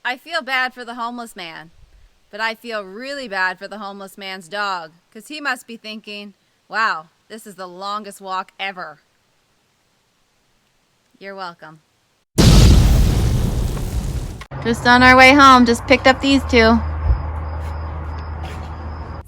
I feel bad for the homeless man, but I feel really bad for the homeless man's dog, because he must be thinking, wow, this is the longest walk ever. You're welcome. Just on our way home, just picked up these two.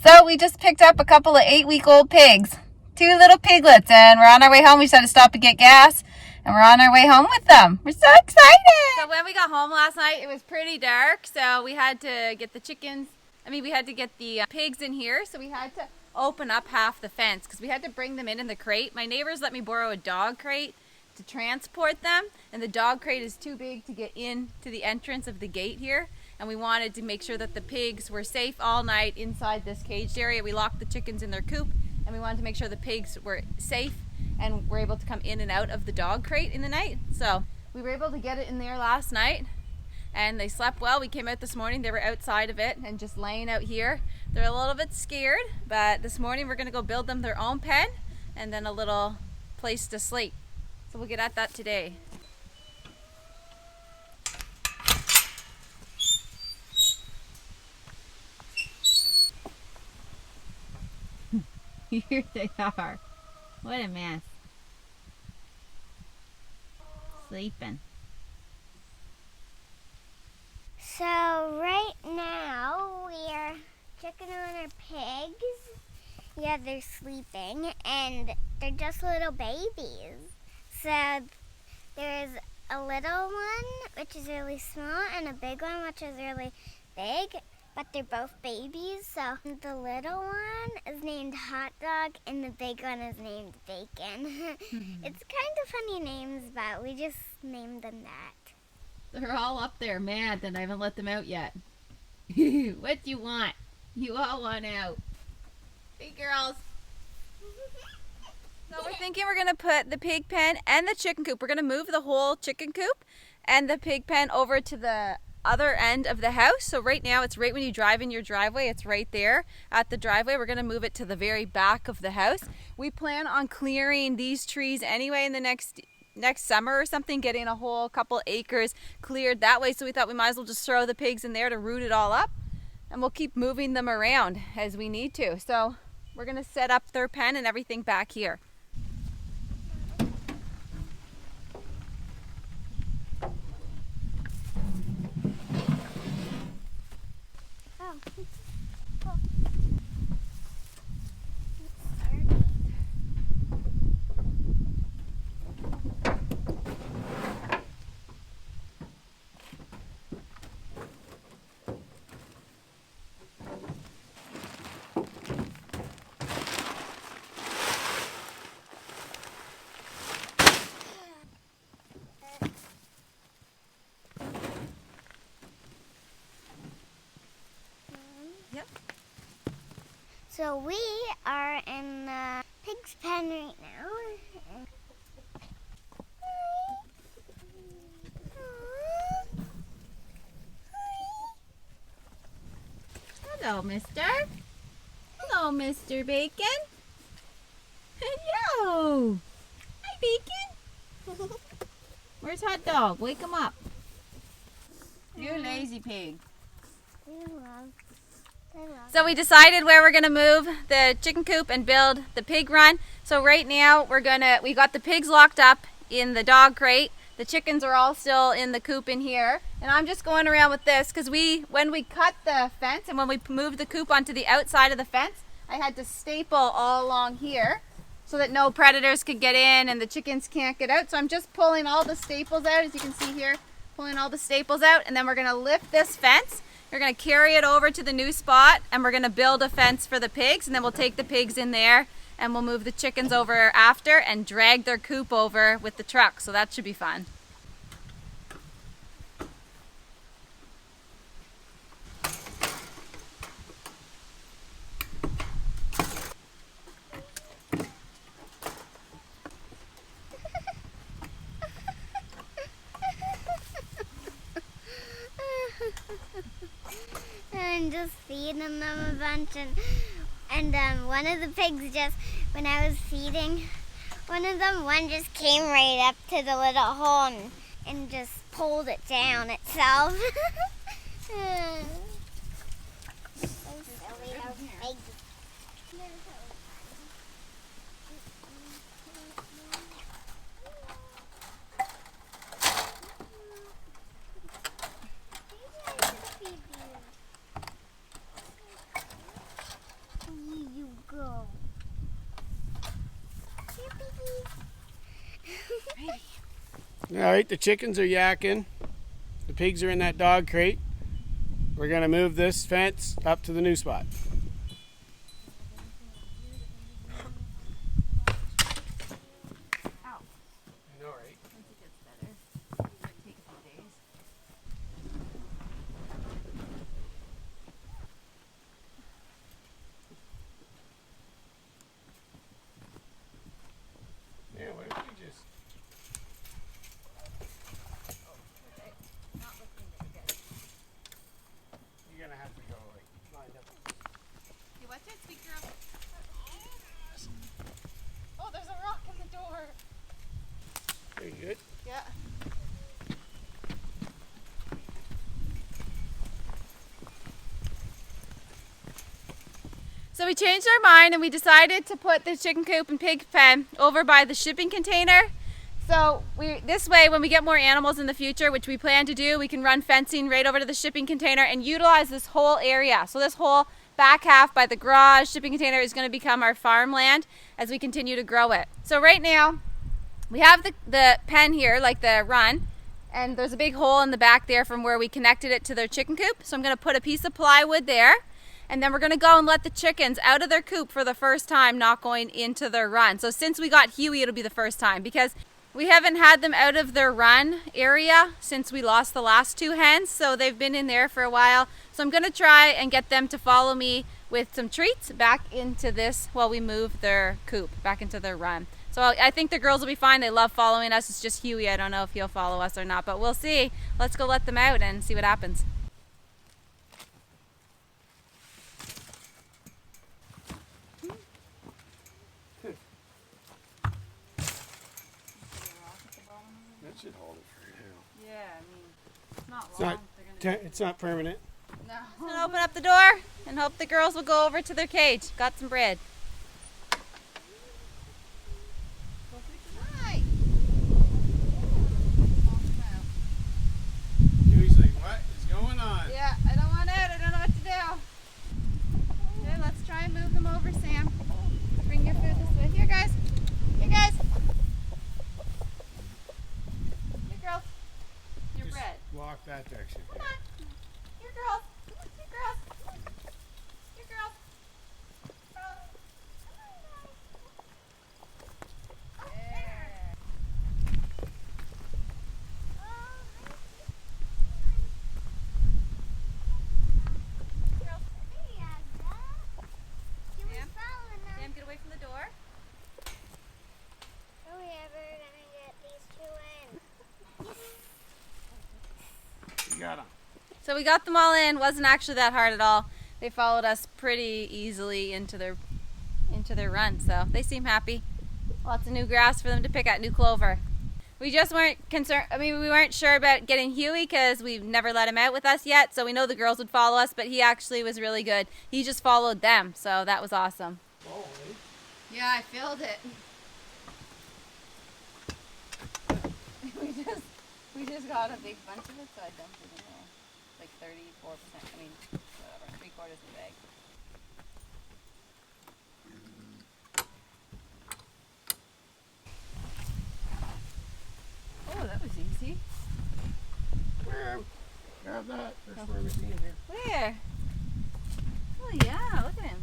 So we just picked up a couple of 8-week-old pigs, 2 little piglets, and we're on our way home. We just had to stop to get gas, and we're on our way home with them. We're so excited! So when we got home last night, it was pretty dark, so we had to get the chickens, we had to get the pigs in here, so we had to open up half the fence, because we had to bring them in the crate. My neighbors let me borrow a dog crate to transport them, and the dog crate is too big to get in to the entrance of the gate here, and we wanted to make sure that the pigs were safe all night inside this caged area. We locked the chickens in their coop, and we wanted to make sure the pigs were safe and were able to come in and out of the dog crate in the night. So we were able to get it in there last night, and they slept well. We came out this morning, they were outside of it and just laying out here. They're a little bit scared, but this morning we're gonna go build them their own pen and then a little place to sleep. So we'll get at that today. Here they are. What a mess. Sleeping. So right now we are checking on our pigs. Yeah, they're sleeping and they're just little babies. So there's a little one which is really small and a big one which is really big, but they're both babies. So the little one is named Hotdog and the big one is named Bacon. It's kind of funny names, but we just named them that. They're all up there mad that I haven't let them out yet. What do you want? You all want out. Hey girls. So we're thinking we're going to put the pig pen and the chicken coop. We're going to move the whole chicken coop and the pig pen over to the other end of the house. So right now it's right when you drive in your driveway. It's right there at the driveway. We're going to move it to the very back of the house. We plan on clearing these trees anyway in the next summer or something, getting a whole couple acres cleared that way. So we thought we might as well just throw the pigs in there to root it all up, and we'll keep moving them around as we need to. So we're going to set up their pen and everything back here. So we are in the pig's pen right now. Hello, mister. Hello, Mr. Bacon. Hello. Hi, Bacon. Where's Hot Dog? Wake him up. You lazy pig. So we decided where we're gonna move the chicken coop and build the pig run. So right now we got the pigs locked up in the dog crate. The chickens are all still in the coop in here. And I'm just going around with this because when we cut the fence and when we moved the coop onto the outside of the fence, I had to staple all along here so that no predators could get in and the chickens can't get out. So I'm just pulling all the staples out, as you can see here, pulling all the staples out, and then we're gonna lift this fence. We're going to carry it over to the new spot, and we're going to build a fence for the pigs, and then we'll take the pigs in there and we'll move the chickens over after and drag their coop over with the truck. So that should be fun. And just feeding them a bunch, and one of the pigs when I was feeding one just came right up to the little hole and just pulled it down itself. You go. All right, the chickens are yakking. The pigs are in that dog crate. We're gonna move this fence up to the new spot. I know, right? Yeah, what if we just... You're gonna have to go like lined up. You watch it, sweet girl. Oh, there's a rock in the door. Are you good? Yeah. So we changed our mind and we decided to put the chicken coop and pig pen over by the shipping container. So this way, when we get more animals in the future, which we plan to do, we can run fencing right over to the shipping container and utilize this whole area. So this whole back half by the garage shipping container is going to become our farmland as we continue to grow it. So right now, we have the pen here, like the run, and there's a big hole in the back there from where we connected it to their chicken coop. So I'm going to put a piece of plywood there. And then we're going to go and let the chickens out of their coop for the first time, not going into their run. So since we got Huey, it'll be the first time because we haven't had them out of their run area since we lost the last two hens. So they've been in there for a while. So I'm going to try and get them to follow me with some treats back into this while we move their coop back into their run. So I think the girls will be fine. They love following us. It's just Huey. I don't know if he'll follow us or not, but we'll see. Let's go let them out and see what happens. That should hold it for now. Yeah, I mean, it's not long. It's not permanent. No. I'm gonna open up the door and hope the girls will go over to their cage. Got some bread. Hi. Huey's like, what is going on? Yeah, I don't want out. I don't know what to do. Okay, let's try and move them over, Sam. Bring your food this way. Here, guys. Here, guys. Here, girls. Your Just bread. walk that direction. Come on. Here, girls. Here, girls. Here, girls. There. Girls. Sam, get away from the door. Are we ever gonna get these two in? You got them. So we got them all in. Wasn't actually that hard at all. They followed us pretty easily into their run, so they seem happy. Lots of new grass for them to pick at, new clover. We just weren't concerned. I mean, we weren't sure about getting Huey because we've never let him out with us yet. So we know the girls would follow us, but he actually was really good. He just followed them, so that was awesome. Oh, eh? Yeah, I filled it. we just got a big bunch of it, so I dumped it in there. Like 34%. I mean, whatever, 3/4 of the bag. Oh, that was easy. Grab that. There's more machine here. Where? Oh yeah, look at him.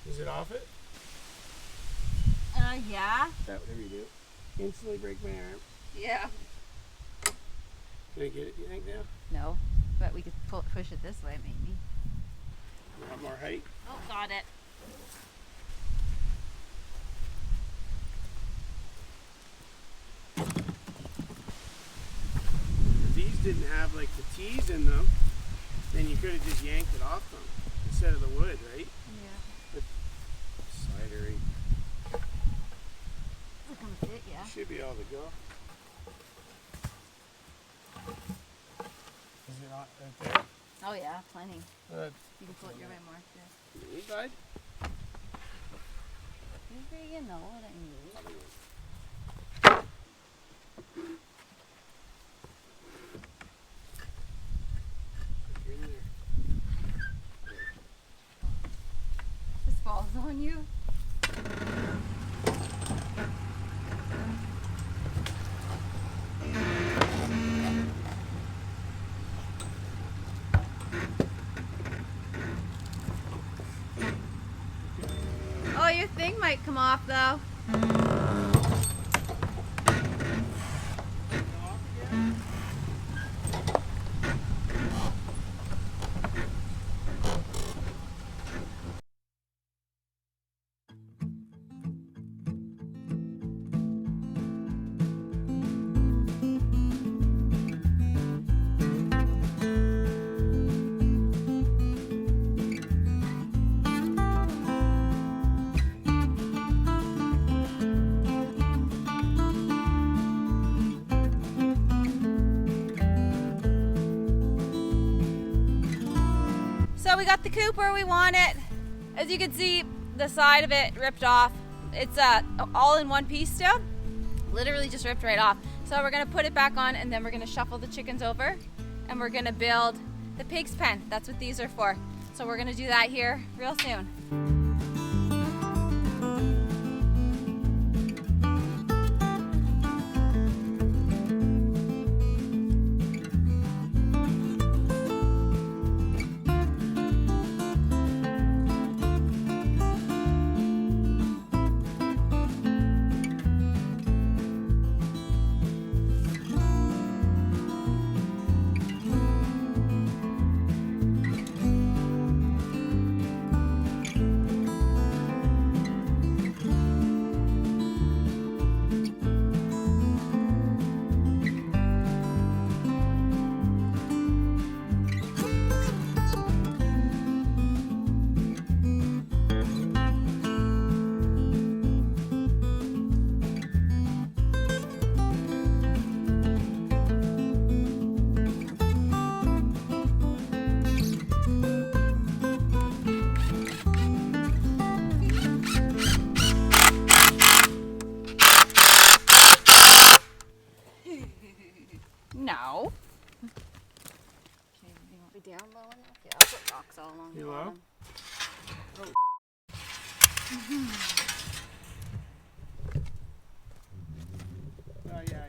Is it off it? Yeah. That whatever you do. Instantly break my arm. Yeah. Can I get it, you think, now? No, but we could push it this way maybe. Want more height? Oh, got it. If these didn't have like the T's in them, then you could have just yanked it off them instead of the wood, right? Yeah. But slidery. Look at it, yeah. Should be able to go. right there. Oh yeah, plenty. Good. You can put your way more. Yeah. Inside. You know what I mean. You're in there. This falls on you. Oh, your thing might come off though. So we got the coop where we want it. As you can see, the side of it ripped off. It's all in one piece still. Literally just ripped right off. So we're gonna put it back on and then we're gonna shuffle the chickens over and we're gonna build the pig's pen. That's what these are for. So we're gonna do that here real soon. No. Okay, you want me down low enough? Yeah, I'll put rocks all along the You bottom. Oh yeah.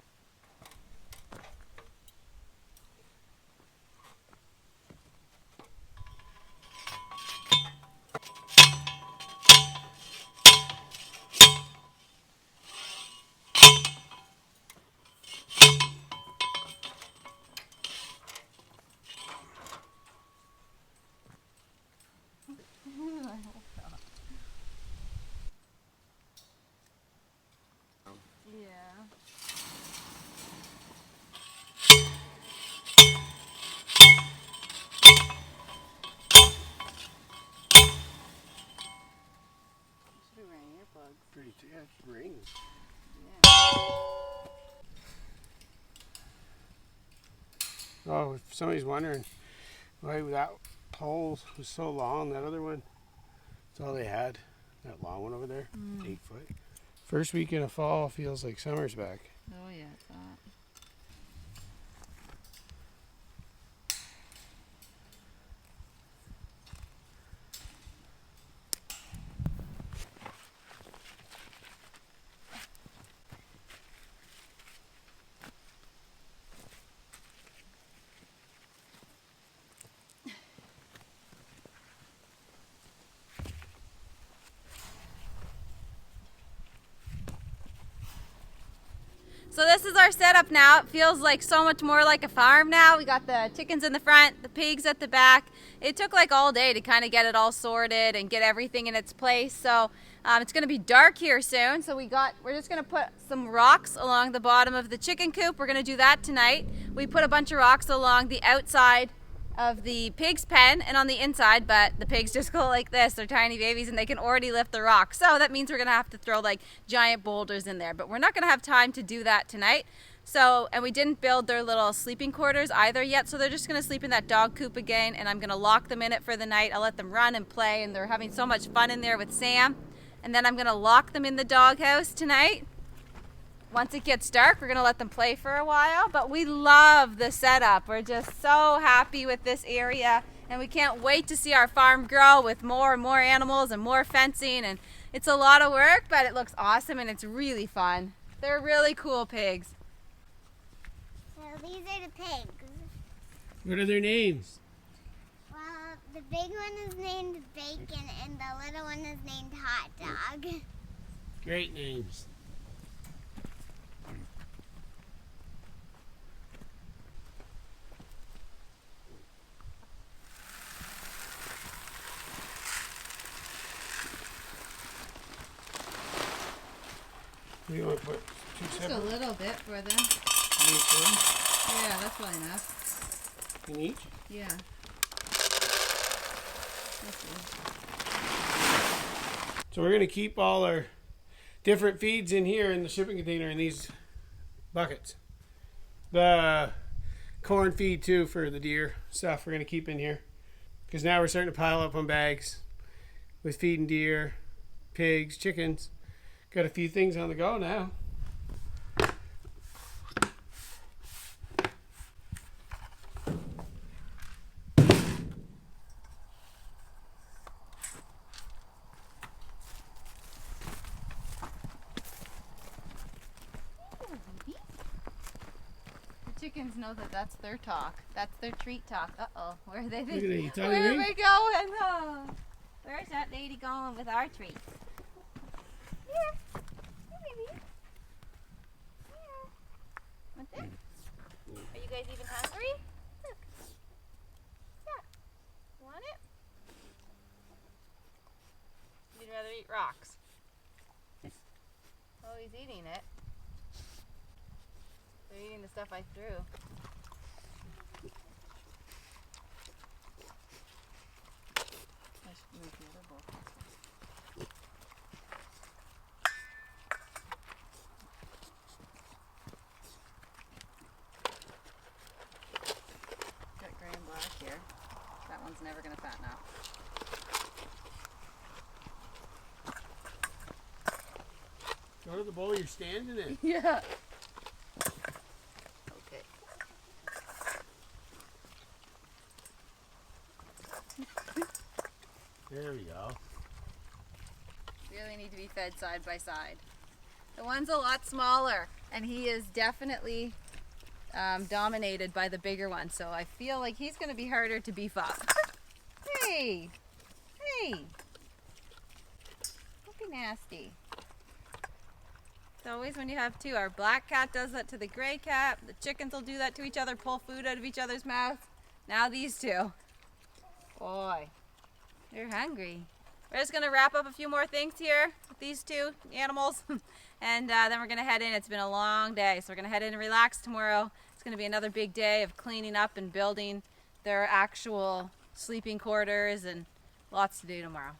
Yeah. Should be wearing earplugs. Pretty yeah, it rings. Yeah. Oh, if somebody's wondering why that pole was so long, that other one, that's all they had. That long one over there, 8 foot. First weekend of fall feels like summer's back. Oh yeah, it's hot. So this is our setup now. It feels like so much more like a farm now. We got the chickens in the front, the pigs at the back. It took like all day to kind of get it all sorted and get everything in its place. So it's going to be dark here soon. So we're just going to put some rocks along the bottom of the chicken coop. We're going to do that tonight. We put a bunch of rocks along the outside of the pig's pen and on the inside, but the pigs just go like this. They're tiny babies and they can already lift the rocks. So that means we're gonna have to throw like giant boulders in there, but we're not gonna have time to do that tonight. So, and we didn't build their little sleeping quarters either yet, so they're just going to sleep in that dog coop again, and I'm going to lock them in it for the night. I'll let them run and play, and they're having so much fun in there with Sam. And then I'm going to lock them in the doghouse tonight. Once it gets dark, we're going to let them play for a while, but we love the setup. We're just so happy with this area, and we can't wait to see our farm grow with more and more animals and more fencing, and it's a lot of work, but it looks awesome and it's really fun. They're really cool pigs. So these are the pigs. What are their names? Well, the big one is named Bacon and the little one is named Hotdog. Great names. You want to put two Just separate? a little bit for them. In each one? Yeah, that's probably enough. In each? Yeah. So we're going to keep all our different feeds in here in the shipping container in these buckets. The corn feed too for the deer stuff we're going to keep in here. Because now we're starting to pile up on bags with feeding deer, pigs, chickens. Got a few things on the go now. The chickens know that that's their talk. That's their treat talk. Uh-oh. Where are they? Look at that, you telling Where are me? we going? Oh. Where's that lady going with our treats? Here. Here, baby. Here. What's it? Are you guys even hungry? Look. Look. You want it? You'd rather eat rocks. Oh, he's eating it. They're eating the stuff I threw. I should move the other bowl. Got gray and black here. That one's never going to fatten out. Go to the bowl you're standing in. Yeah. Okay. There we go. Really need to be fed side by side. The one's a lot smaller, and he is definitely dominated by the bigger one, so I feel like he's going to be harder to beef up. Hey! Hey! Don't be nasty. It's always when you have two. Our black cat does that to the gray cat. The chickens will do that to each other, pull food out of each other's mouths. Now these two. Boy, they're hungry. We're just going to wrap up a few more things here with these two animals. And then we're going to head in. It's been a long day, so we're going to head in and relax tomorrow. It's going to be another big day of cleaning up and building their actual sleeping quarters, and lots to do tomorrow.